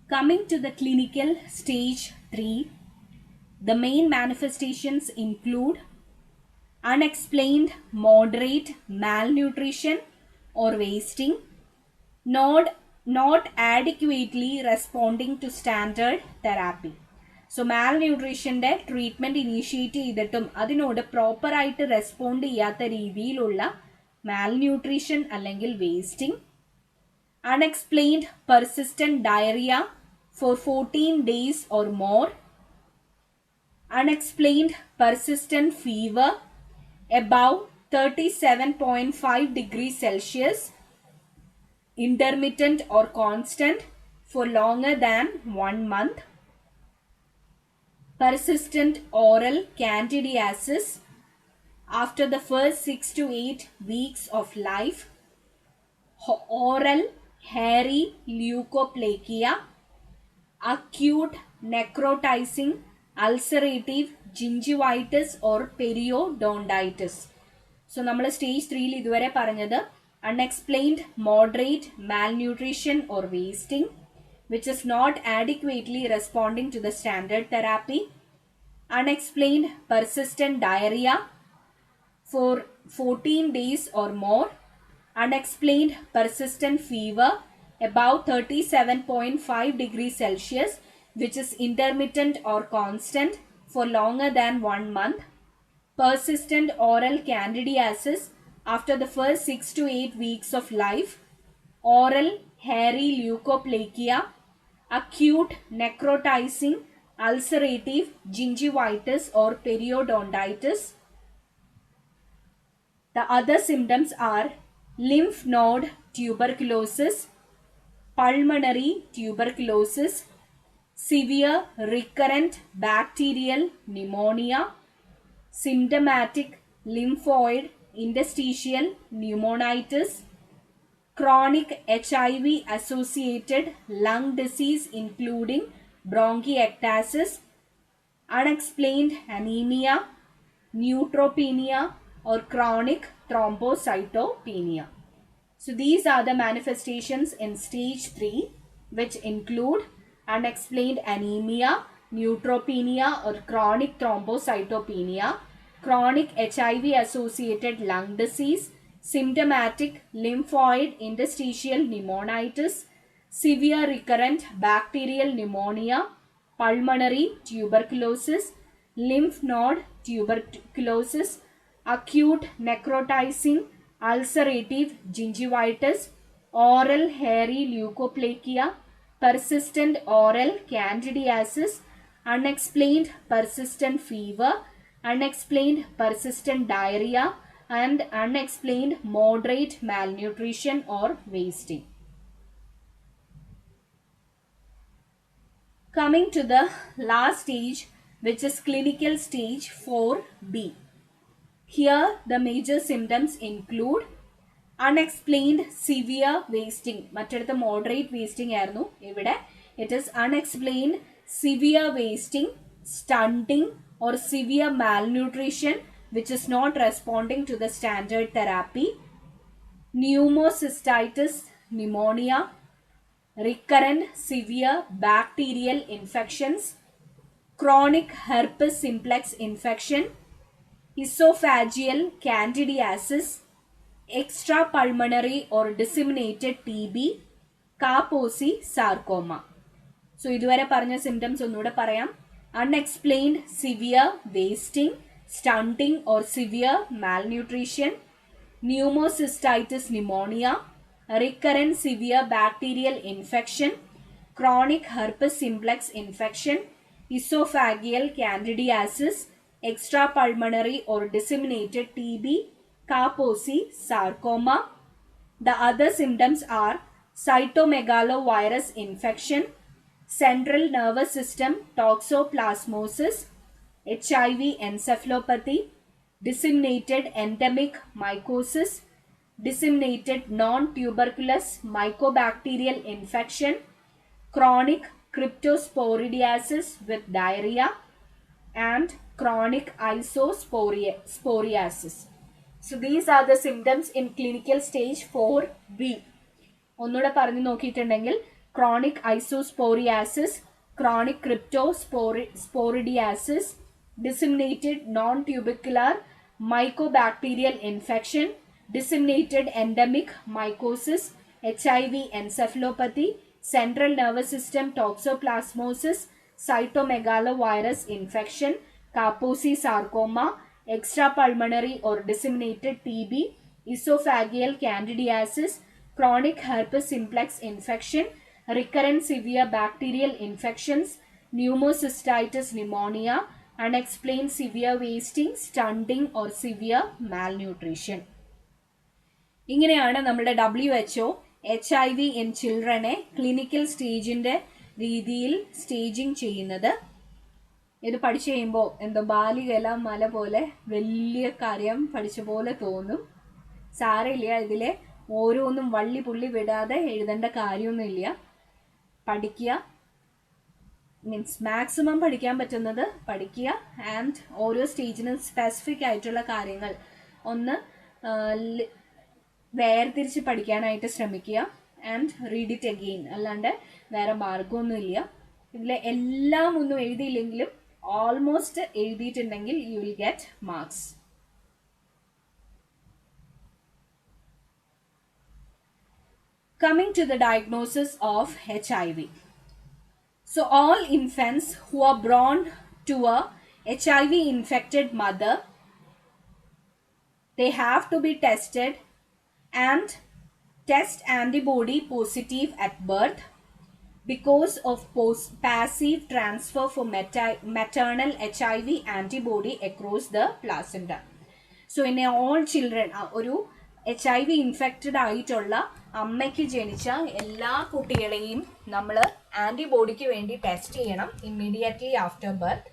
Coming to the clinical stage 3, the main manifestations include unexplained moderate malnutrition or wasting, not adequately responding to standard therapy. So malnutritionന്റെ treatment initiate ചെയ്തിട്ടും അതിനോട് പ്രോപ്പറായിട്ട് respond ചെയ്യാത്ത രീതിയിലുള്ള malnutrition അല്ലെങ്കിൽ wasting, unexplained persistent diarrhea for 14 days or more, unexplained persistent fever above 37.5 degrees Celsius, intermittent or constant for longer than 1 month, persistent oral candidiasis after the first 6 to 8 weeks of life, oral hairy leukoplakia, acute necrotizing ulcerative gingivitis or periodontitis. So നമ്മൾ stage 3 ഇതുവരെ പറഞ്ഞത് unexplained moderate malnutrition or wasting which is not adequately responding to the standard therapy, unexplained persistent diarrhea for 14 days or more, unexplained persistent fever above 37.5 degrees Celsius which is intermittent or constant for longer than 1 month, persistent oral candidiasis after the first 6 to 8 weeks of life, oral hairy leukoplakia, acute necrotizing ulcerative gingivitis or periodontitis. The other symptoms are lymph node tuberculosis, pulmonary tuberculosis, severe recurrent bacterial pneumonia, symptomatic lymphoid interstitial pneumonitis, chronic HIV associated lung disease including bronchiectasis, unexplained anemia, neutropenia or chronic thrombocytopenia. So these are the manifestations in stage 3 which include unexplained anemia, neutropenia or chronic thrombocytopenia, chronic HIV associated lung disease, symptomatic lymphoid interstitial pneumonitis, severe recurrent bacterial pneumonia, pulmonary tuberculosis, lymph node tuberculosis, acute necrotizing ulcerative gingivitis, oral hairy leukoplakia, persistent oral candidiasis, unexplained persistent fever, unexplained persistent diarrhea, and unexplained moderate malnutrition or wasting. Coming to the last stage, which is clinical stage 4B. Here, the major symptoms include unexplained severe wasting. മറ്റടുത്ത moderate wasting ആയിരുന്നു. ഇവിടെ it is unexplained severe wasting, stunting or severe malnutrition which is not responding to the standard therapy, pneumocystitis pneumonia, recurrent severe bacterial infections, chronic herpes simplex infection, esophageal candidiasis, extrapulmonary or disseminated TB, Kaposi sarcoma. So ഇതുവരെ പറഞ്ഞ symptoms ഒന്നുകൂടെ പറയാം. Unexplained severe wasting, stunting or severe malnutrition, pneumocystitis pneumonia, recurrent severe bacterial infection, chronic herpes simplex infection, esophageal candidiasis, extrapulmonary or disseminated TB, Kaposi sarcoma. The other symptoms are cytomegalovirus infection, central nervous system toxoplasmosis, HIV encephalopathy, disseminated endemic mycosis, disseminated non-tuberculous mycobacterial infection, chronic cryptosporidiasis with diarrhea, and chronic isosporiasis. So these are the symptoms in clinical stage 4B. ഒന്നുകൂടെ പറഞ്ഞു നോക്കിയിട്ടുണ്ടെങ്കിൽ chronic isosporiasis, chronic cryptosporidiasis, disseminated non-tubercular mycobacterial infection, disseminated endemic mycosis, HIV encephalopathy, central nervous system toxoplasmosis, cytomegalovirus infection, Kaposi sarcoma, extrapulmonary or disseminated TB, esophageal candidiasis, chronic herpes simplex infection, recurrent severe bacterial infections, pneumocystitis pneumonia, unexplained severe wasting, stunting or severe malnutrition. ഇങ്ങനെയാണ് നമ്മുടെ WHO HIV in ചിൽഡ്രനെ clinical സ്റ്റേജിൻ്റെ രീതിയിൽ staging ചെയ്യുന്നത്. ഇത് പഠിച്ചു കഴിയുമ്പോൾ എന്തോ ബാലികല മല പോലെ വലിയ കാര്യം പഠിച്ച പോലെ തോന്നും. സാരമില്ല, ഇതിലെ ഓരോന്നും വള്ളി പുള്ളി വിടാതെ എഴുതേണ്ട കാര്യമൊന്നുമില്ല. പഠിക്കുക, മീൻസ് മാക്സിമം പഠിക്കാൻ പറ്റുന്നത് പഠിക്കുക. ആൻഡ് ഓരോ സ്റ്റേജിനും സ്പെസിഫിക് ആയിട്ടുള്ള കാര്യങ്ങൾ ഒന്ന് വേർതിരിച്ച് പഠിക്കാനായിട്ട് ശ്രമിക്കുക. ആൻഡ് റീഡ് ഇറ്റ് അഗെയിൻ, അല്ലാണ്ട് വേറെ മാർഗമൊന്നുമില്ല. ഇതിലെ എല്ലാം ഒന്നും എഴുതിയില്ലെങ്കിലും ഓൾമോസ്റ്റ് എഴുതിയിട്ടുണ്ടെങ്കിൽ you will get marks. Coming to the diagnosis of HIV. So all infants who are born to a HIV infected mother, they have to be tested and test antibody positive at birth because of passive transfer for maternal HIV antibody across the placenta. So in all children, ഒരു HIV infected ആയിട്ടുള്ള അമ്മയ്ക്ക് ജനിച്ച എല്ലാ കുട്ടികളെയും നമ്മൾ ആൻറ്റിബോഡിക്ക് വേണ്ടി test ചെയ്യണം immediately after birth.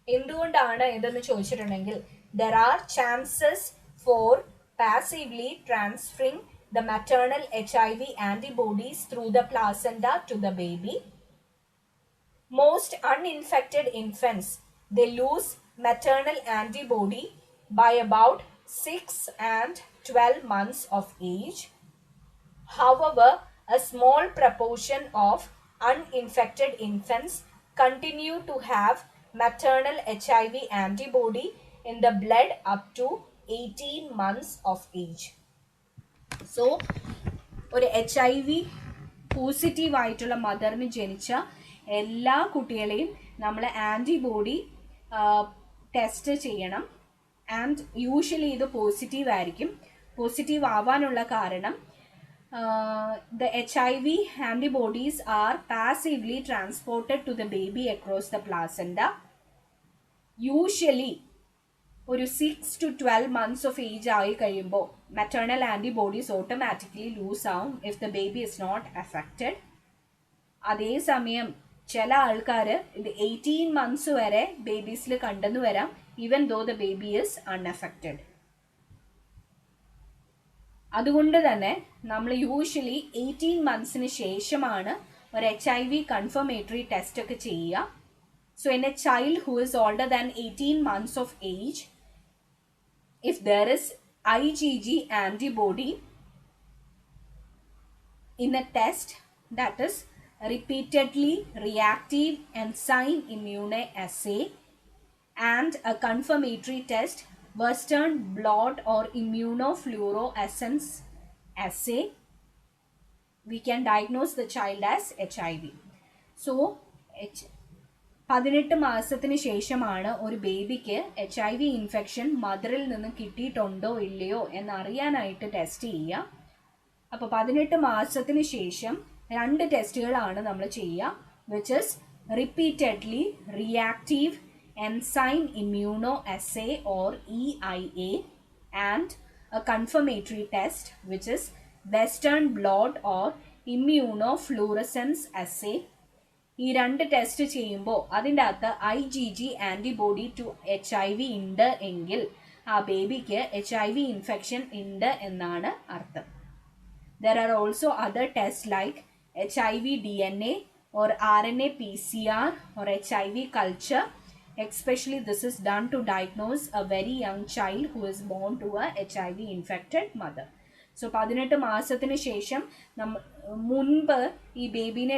എന്തുകൊണ്ടാണ് ഇതെന്ന് ചോദിച്ചിട്ടുണ്ടെങ്കിൽ there are chances for passively transferring the maternal HIV antibodies through the placenta to the baby. Most uninfected infants, they lose maternal antibody by about 6 and 12 months of age. However, a small proportion of uninfected infants continue to have maternal HIV antibody in the blood up to 18 months of age. So, ഒരു HIV positive ആയിട്ടുള്ള മദറിന് ജനിച്ച എല്ലാ കുട്ടികളെയും നമ്മൾ antibody test ചെയ്യണം. And usually ഇത് positive ആയിരിക്കും. Positive ആവാനുള്ള കാരണം the HIV antibodies are passively transported to the baby across the placenta. Usually ഒരു 6 to 12 months of age ആയി കഴിയുമ്പോൾ maternal antibodies automatically lose ആവും if the baby is not affected. അതേസമയം ചില ആൾക്കാർ ഇത് 18 months വരെ ബേബീസിൽ കണ്ടെന്ന് വരാം even though the baby is unaffected. അതുകൊണ്ട് തന്നെ നമ്മൾ യൂഷ്വലി 18 monthsന് ശേഷമാണ് ഒരു HIV കൺഫർമേറ്ററി ടെസ്റ്റ് ഒക്കെ ചെയ്യുക. So in a child who is older than 18 months of age, if there is IgG antibody in a test, that is repeatedly reactive enzyme immunoassay and a confirmatory test, Western blot or immunofluorescence assay, we can diagnose the child as HIV. So 18 മാസത്തിന് ശേഷമാണ് ഒരു ബേബിക്ക് HIV infection മദറിൽ നിന്ന് കിട്ടിയിട്ടുണ്ടോ ഇല്ലയോ എന്നറിയാനായിട്ട് test ചെയ്യുക. അപ്പോൾ 18 മാസത്തിന് ശേഷം 2 ടെസ്റ്റുകളാണ് നമ്മൾ ചെയ്യുക, which is repeatedly reactive enzyme immunoassay or EIA and a confirmatory test which is Western blot or immunofluorescence assay. ഈ 2 ടെസ്റ്റ് ചെയ്യുമ്പോൾ അതിൻ്റെ അകത്ത് IgG ആൻറ്റിബോഡി ടു HIV ഉണ്ട് എങ്കിൽ ആ ബേബിക്ക് HIV ഇൻഫെക്ഷൻ ഉണ്ട് എന്നാണ് അർത്ഥം. There are also other tests like HIV DNA or RNA PCR or HIV culture. Especially this is done to diagnose a very young child who is born to a HIV infected mother. So 18 മാസത്തിന് ശേഷം മുൻപ് ഈ ബേബിനെ